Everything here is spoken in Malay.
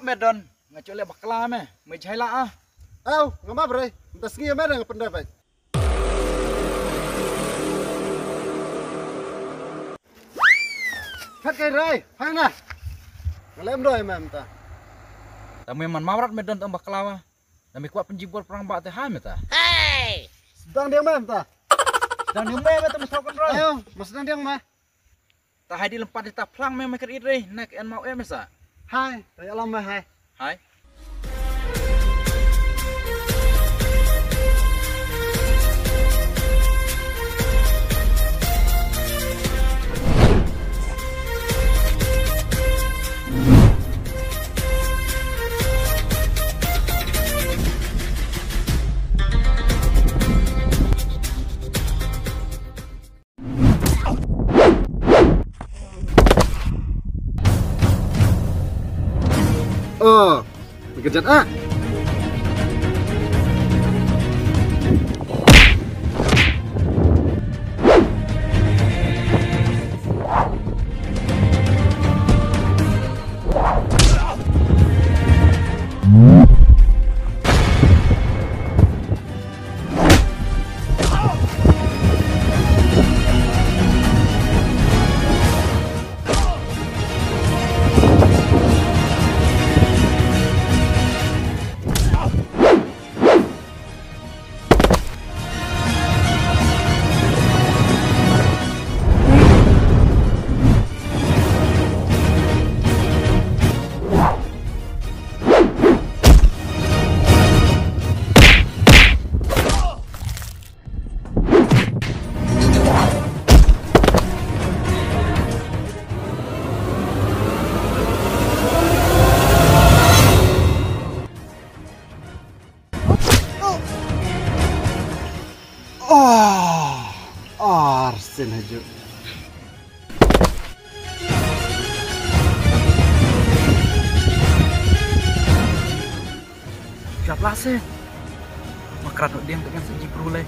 medon ngacole bakla me mai chaila ah. Ayo, ngapa bre? Entas ngi mana ng pendapat? Phát cây ray, phang na. Ngalem doy mem ta. Tamu man mawrat medon tong bakla. Nami kuat penjibur perang bak teh ha meta. Sedang dia mem ta. Dan yung me meta masuk kan Ayo, mas sedang dia mah. Ta hai di lempat di ta plang me maker idre nak en mau mesa. Hai, raya lama hai. Hai. Oh, dikejar ah. Arsen aja. Siap lah se. Makrat dia dengan seji peruleh.